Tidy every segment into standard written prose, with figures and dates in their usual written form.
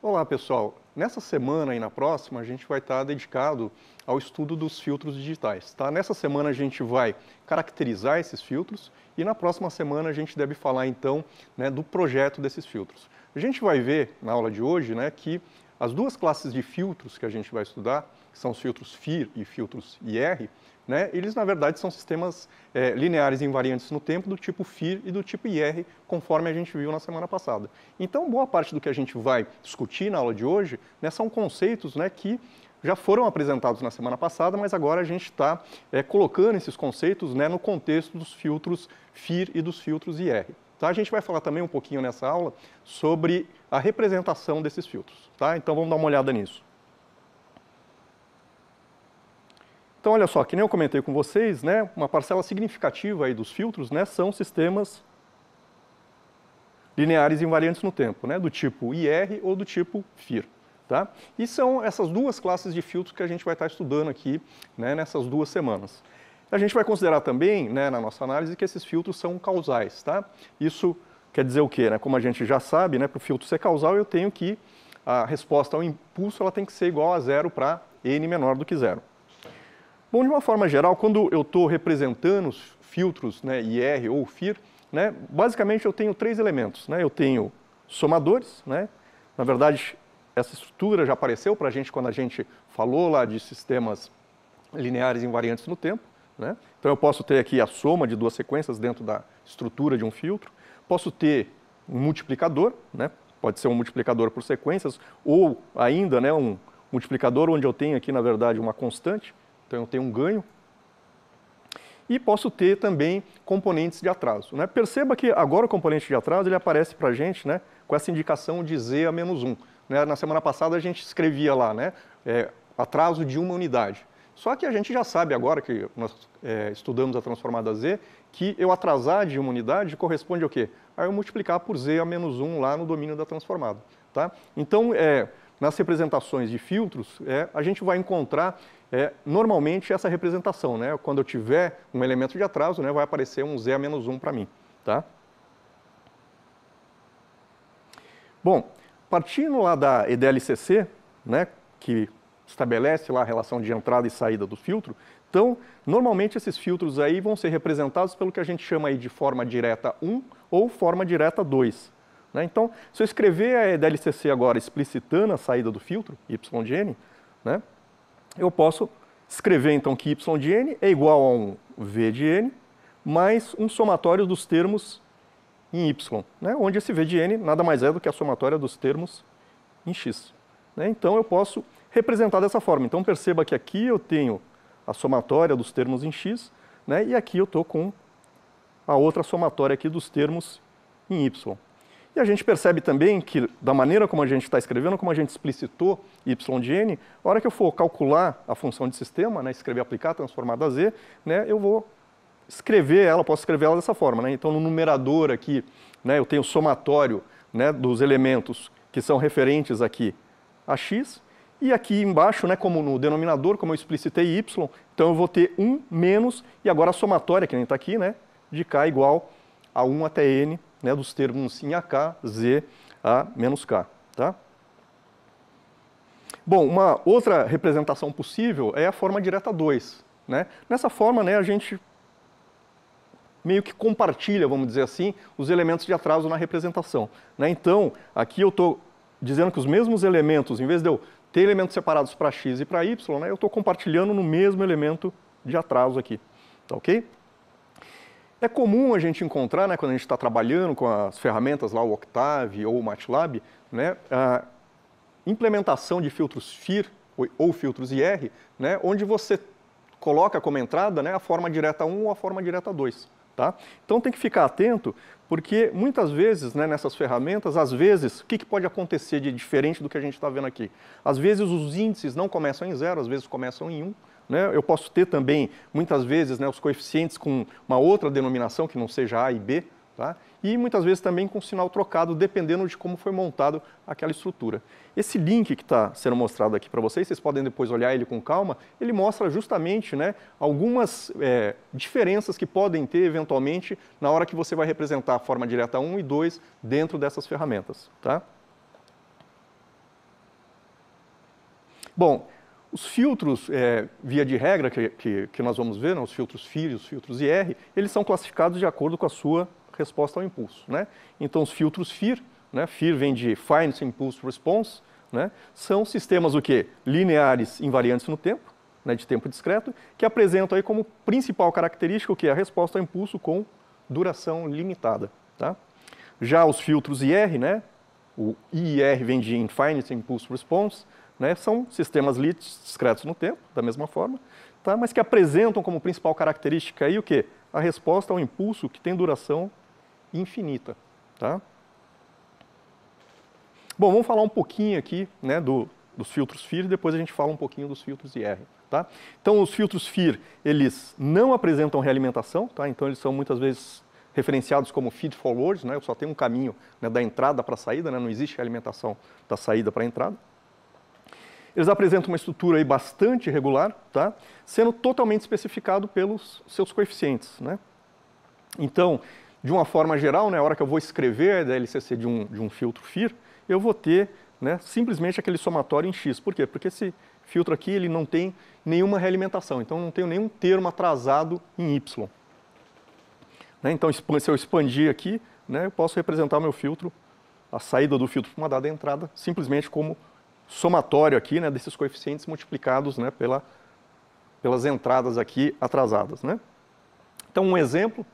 Olá, pessoal. Nessa semana e na próxima, a gente vai estar dedicado ao estudo dos filtros digitais. Tá? Nessa semana, a gente vai caracterizar esses filtros e na próxima semana, a gente deve falar, então, do projeto desses filtros. A gente vai ver, na aula de hoje, que as duas classes de filtros que a gente vai estudar, que são os filtros FIR e filtros IR, eles, na verdade, são sistemas lineares invariantes no tempo do tipo FIR e do tipo IR, conforme a gente viu na semana passada. Então, boa parte do que a gente vai discutir na aula de hoje são conceitos que já foram apresentados na semana passada, mas agora a gente está colocando esses conceitos no contexto dos filtros FIR e dos filtros IR. Tá? A gente vai falar também um pouquinho nessa aula sobre a representação desses filtros. Tá? Então, vamos dar uma olhada nisso. Então, olha só, que nem eu comentei com vocês, uma parcela significativa aí dos filtros são sistemas lineares invariantes no tempo, do tipo IR ou do tipo FIR. Tá? E são essas duas classes de filtros que a gente vai estar estudando aqui nessas duas semanas. A gente vai considerar também, na nossa análise, que esses filtros são causais. Tá? Isso quer dizer o quê? Como a gente já sabe, para o filtro ser causal, eu tenho que a resposta ao impulso ela tem que ser igual a zero para n menor do que zero. Bom, de uma forma geral, quando eu estou representando os filtros IR ou FIR, basicamente eu tenho três elementos. Eu tenho somadores, na verdade, essa estrutura já apareceu para a gente quando a gente falou lá de sistemas lineares invariantes no tempo. Então eu posso ter aqui a soma de duas sequências dentro da estrutura de um filtro. Posso ter um multiplicador, pode ser um multiplicador por sequências, ou ainda um multiplicador onde eu tenho aqui, na verdade, uma constante. Então, eu tenho um ganho. E posso ter também componentes de atraso. Perceba que agora o componente de atraso ele aparece para a gente com essa indicação de z a menos 1. Na semana passada, a gente escrevia lá, atraso de uma unidade. Só que a gente já sabe agora que nós estudamos a transformada z, que eu atrasar de uma unidade corresponde ao quê? A eu multiplicar por z a menos 1 lá no domínio da transformada. Tá? Então, nas representações de filtros, a gente vai encontrar normalmente essa representação. Quando eu tiver um elemento de atraso, vai aparecer um z a menos 1 para mim. Tá? Bom, partindo lá da EDLCC, que estabelece lá a relação de entrada e saída do filtro, então, normalmente esses filtros aí vão ser representados pelo que a gente chama aí de forma direta 1 ou forma direta 2. Então, se eu escrever a EDLCC agora explicitando a saída do filtro, y de n, eu posso escrever então que y de n é igual a um v de n mais um somatório dos termos em y, onde esse v de n nada mais é do que a somatória dos termos em x. Então, eu posso representar dessa forma. Então, perceba que aqui eu tenho a somatória dos termos em x, e aqui eu estou com a outra somatória aqui dos termos em y. E a gente percebe também que, da maneira como a gente está escrevendo, como a gente explicitou y de n, a hora que eu for calcular a função de sistema, escrever aplicar transformada a z, eu vou escrever ela, posso escrever ela dessa forma. Então, no numerador aqui, eu tenho o somatório dos elementos que são referentes aqui a x, e aqui embaixo, como no denominador, como eu explicitei y, então eu vou ter 1 menos, e agora a somatória, que nem está aqui, de k igual a 1 até n, dos termos em AK, Z, A menos K. Tá? Bom, uma outra representação possível é a forma direta 2. Nessa forma, a gente meio que compartilha, vamos dizer assim, os elementos de atraso na representação. Então, aqui eu estou dizendo que os mesmos elementos, em vez de eu ter elementos separados para x e para y, eu estou compartilhando no mesmo elemento de atraso aqui. Tá ok? É comum a gente encontrar, quando a gente está trabalhando com as ferramentas lá, o Octave ou o MATLAB, a implementação de filtros FIR ou filtros IR, onde você coloca como entrada a forma direta 1 ou a forma direta 2. Tá? Então tem que ficar atento, porque muitas vezes nessas ferramentas, às vezes, o que pode acontecer de diferente do que a gente está vendo aqui? Às vezes os índices não começam em 0, às vezes começam em 1. Eu posso ter também, muitas vezes, os coeficientes com uma outra denominação que não seja A e B. tá? E muitas vezes também com sinal trocado, dependendo de como foi montado aquela estrutura. Esse link que está sendo mostrado aqui para vocês podem depois olhar ele com calma, ele mostra justamente, né, algumas diferenças que podem ter eventualmente na hora que você vai representar a forma direta 1 e 2 dentro dessas ferramentas. Tá? Bom, os filtros, via de regra, que nós vamos ver, né, os filtros FIR e os filtros IR, eles são classificados de acordo com a sua resposta ao impulso. Né? Então, os filtros FIR, né, FIR vem de Finite Impulse Response, né, são sistemas o quê? Lineares invariantes no tempo, né, de tempo discreto, que apresentam aí como principal característica o quê? A resposta ao impulso com duração limitada. Tá? Já os filtros IR, né, o IR vem de Infinite Impulse Response, né, são sistemas discretos no tempo, da mesma forma, tá, mas que apresentam como principal característica aí o quê? A resposta ao impulso que tem duração infinita. Tá? Bom, vamos falar um pouquinho aqui, né, dos filtros FIR e depois a gente fala um pouquinho dos filtros IR. Tá? Então, os filtros FIR, eles não apresentam realimentação, tá? Então eles são muitas vezes referenciados como feed-forwards, né? Eu só tenho um caminho, né, da entrada para a saída, né? Não existe realimentação da saída para a entrada. Eles apresentam uma estrutura aí bastante regular, tá? Sendo totalmente especificado pelos seus coeficientes. Né? Então, de uma forma geral, né, a hora que eu vou escrever a DLCC de um filtro FIR, eu vou ter, né, simplesmente aquele somatório em X. Por quê? Porque esse filtro aqui ele não tem nenhuma realimentação, então não tenho nenhum termo atrasado em Y. Né? Então, se eu expandir aqui, né, eu posso representar o meu filtro, a saída do filtro para uma dada entrada, simplesmente como somatório aqui, né, desses coeficientes multiplicados, né, pelas entradas aqui atrasadas. Né? Então, um exemplo,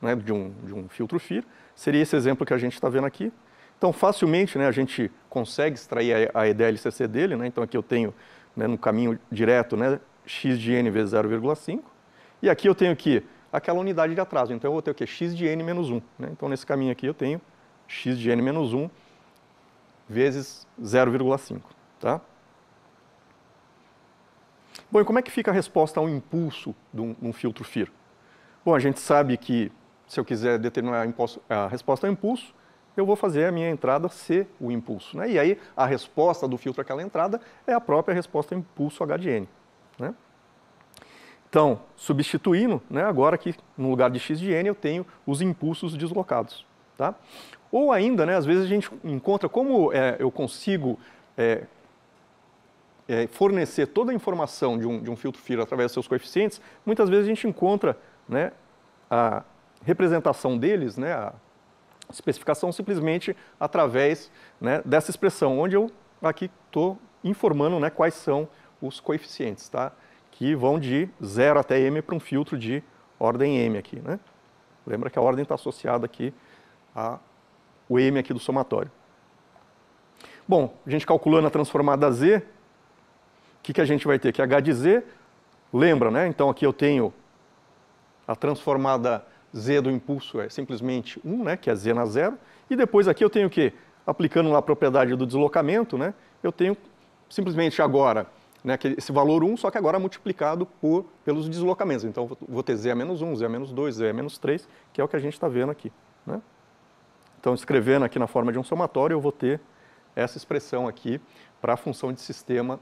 né, de um filtro FIR seria esse exemplo que a gente está vendo aqui. Então, facilmente, né, a gente consegue extrair a EDLCC dele. Né? Então, aqui eu tenho, né, no caminho direto, né, x de n vezes 0,5. E aqui eu tenho aqui aquela unidade de atraso. Então, eu vou ter o quê? X de n menos 1. Né? Então, nesse caminho aqui eu tenho x de n menos 1 vezes 0,5. Tá? Bom, e como é que fica a resposta ao impulso de um filtro FIR? Bom, a gente sabe que se eu quiser determinar a resposta ao impulso, eu vou fazer a minha entrada ser o impulso. Né? E aí, a resposta do filtro àquela entrada é a própria resposta ao impulso H de n. Né? Então, substituindo, né, agora aqui no lugar de x de n, eu tenho os impulsos deslocados. Tá? Ou ainda, né, às vezes a gente encontra como eu consigo fornecer toda a informação de um filtro FIR através dos seus coeficientes, muitas vezes a gente encontra, né, a representação deles, né, a especificação simplesmente através, né, dessa expressão, onde eu aqui estou informando, né, quais são os coeficientes, tá? Que vão de 0 até m para um filtro de ordem m aqui. Né? Lembra que a ordem está associada aqui ao m aqui do somatório. Bom, a gente calculando a transformada z, o que a gente vai ter? Que h de z, lembra, né? Então aqui eu tenho a transformada z do impulso é simplesmente 1, né? Que é z na zero. E depois aqui eu tenho o quê? Aplicando lá a propriedade do deslocamento, né? Eu tenho simplesmente agora, né, esse valor 1, só que agora multiplicado pelos deslocamentos. Então vou ter z a menos 1, z a menos 2, z a menos 3, que é o que a gente está vendo aqui. Né? Então, escrevendo aqui na forma de um somatório, eu vou ter essa expressão aqui para a função de sistema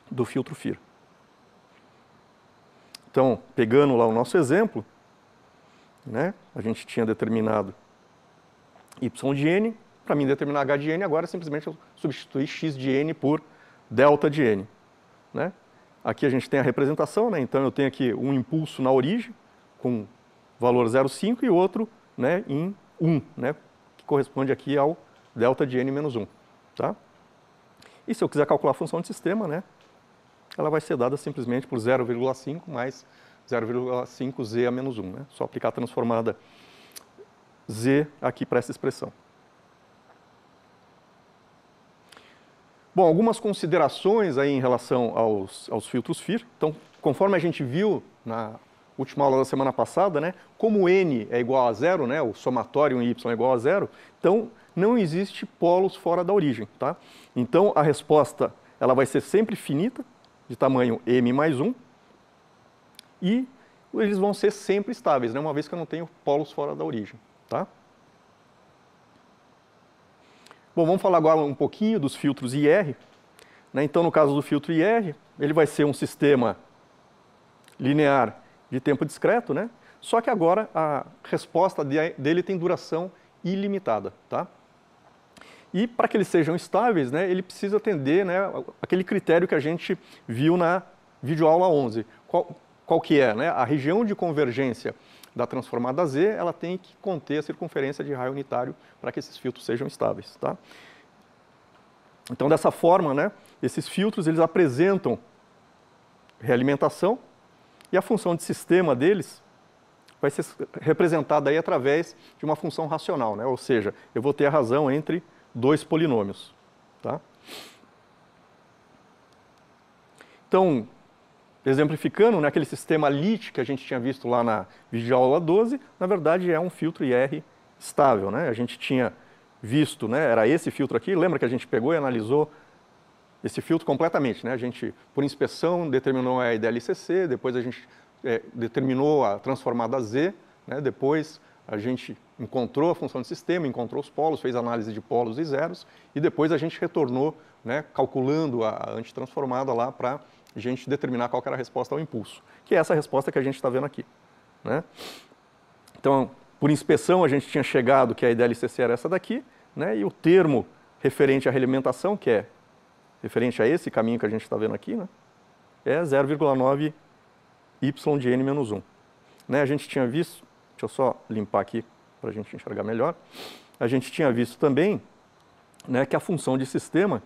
do filtro FIR. Então, pegando lá o nosso exemplo, né, a gente tinha determinado y de n, para mim determinar h de n, agora simplesmente eu substituir x de n por delta de n. Né? Aqui a gente tem a representação, né, então eu tenho aqui um impulso na origem, com valor 0,5, e outro, né, em 1, né, que corresponde aqui ao delta de n menos 1. Tá? E se eu quiser calcular a função de sistema, né, ela vai ser dada simplesmente por 0,5 mais 0,5 z a menos 1. Né? Só aplicar a transformada z aqui para essa expressão. Bom, algumas considerações aí em relação aos filtros FIR. Então, conforme a gente viu na última aula da semana passada, né, como n é igual a zero, né, o somatório em y é igual a zero, então não existe polos fora da origem. Tá? Então, a resposta ela vai ser sempre finita, de tamanho m mais 1, e eles vão ser sempre estáveis, né, uma vez que eu não tenho polos fora da origem. tá? Bom, vamos falar agora um pouquinho dos filtros IR. Né? Então, no caso do filtro IR, ele vai ser um sistema linear de tempo discreto, né? Só que agora a resposta dele tem duração ilimitada, tá? E para que eles sejam estáveis, né, ele precisa atender, né, aquele critério que a gente viu na videoaula 11. Qual que é? Né? A região de convergência da transformada Z, ela tem que conter a circunferência de raio unitário para que esses filtros sejam estáveis, tá? Então, dessa forma, né, esses filtros eles apresentam realimentação e a função de sistema deles vai ser representada aí através de uma função racional, né? Ou seja, eu vou ter a razão entre dois polinômios, tá? Então, exemplificando, né, aquele sistema LIT que a gente tinha visto lá na videoaula 12, na verdade é um filtro IR estável, né? A gente tinha visto, né, era esse filtro aqui, lembra que a gente pegou e analisou esse filtro completamente, né? A gente, por inspeção, determinou a IDLCC, depois a gente determinou a transformada Z, né? Depois a gente encontrou a função de sistema, encontrou os polos, fez análise de polos e zeros, e depois a gente retornou, né, calculando a antitransformada lá para a gente determinar qual que era a resposta ao impulso, que é essa resposta que a gente está vendo aqui, né? Então, por inspeção, a gente tinha chegado que a IDLCC era essa daqui, né, e o termo referente à realimentação, que é referente a esse caminho que a gente está vendo aqui, né, é 0,9 y de n menos 1. Né, a gente tinha visto, deixa eu só limpar aqui para a gente enxergar melhor, a gente tinha visto também, né, que a função de sistema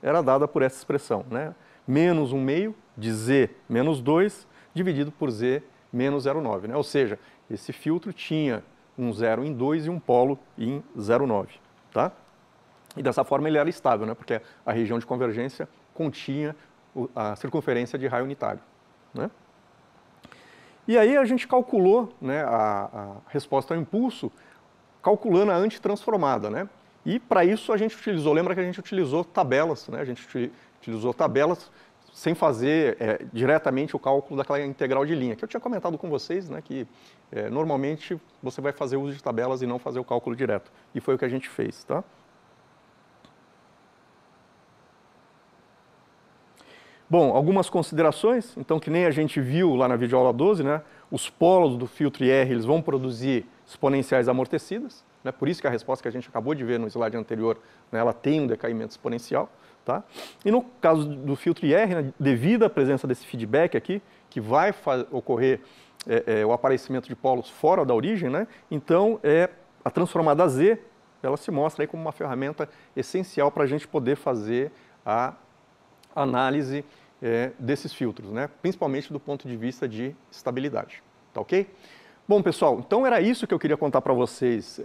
era dada por essa expressão, né, menos 1/2 de z menos 2 dividido por z menos 0,9. Né? Ou seja, esse filtro tinha um zero em 2 e um polo em 0,9. Tá? E dessa forma ele era estável, né? Porque a região de convergência continha a circunferência de raio unitário. Né? E aí a gente calculou, né, a resposta ao impulso calculando a antitransformada. Né? E para isso a gente utilizou, lembra que a gente utilizou tabelas, né? A gente utilizou tabelas sem fazer diretamente o cálculo daquela integral de linha, que eu tinha comentado com vocês, né, que normalmente você vai fazer uso de tabelas e não fazer o cálculo direto. E foi o que a gente fez. Tá? Bom, algumas considerações, então, que nem a gente viu lá na videoaula 12, né, os polos do filtro IR eles vão produzir exponenciais amortecidas, né, por isso que a resposta que a gente acabou de ver no slide anterior, né, ela tem um decaimento exponencial. Tá? E no caso do filtro IR, né, devido à presença desse feedback aqui, que vai ocorrer o aparecimento de polos fora da origem, né, então a transformada Z ela se mostra aí como uma ferramenta essencial para a gente poder fazer a análise desses filtros, né, principalmente do ponto de vista de estabilidade. Tá ok? Bom, pessoal, então era isso que eu queria contar para vocês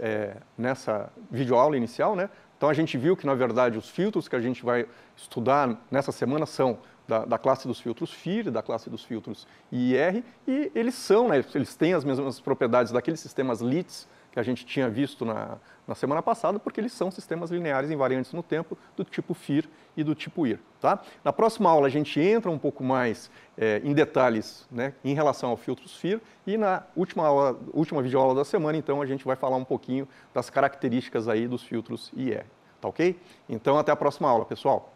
nessa videoaula inicial, né? Então, a gente viu que, na verdade, os filtros que a gente vai estudar nessa semana são da classe dos filtros FIR, da classe dos filtros IR, e eles são, né, eles têm as mesmas propriedades daqueles sistemas LITs que a gente tinha visto na semana passada, porque eles são sistemas lineares invariantes no tempo do tipo FIR e do tipo IR. Tá? Na próxima aula, a gente entra um pouco mais em detalhes, né, em relação ao filtros FIR, e na última videoaula da semana, então, a gente vai falar um pouquinho das características aí dos filtros IR. Tá ok? Então, até a próxima aula, pessoal.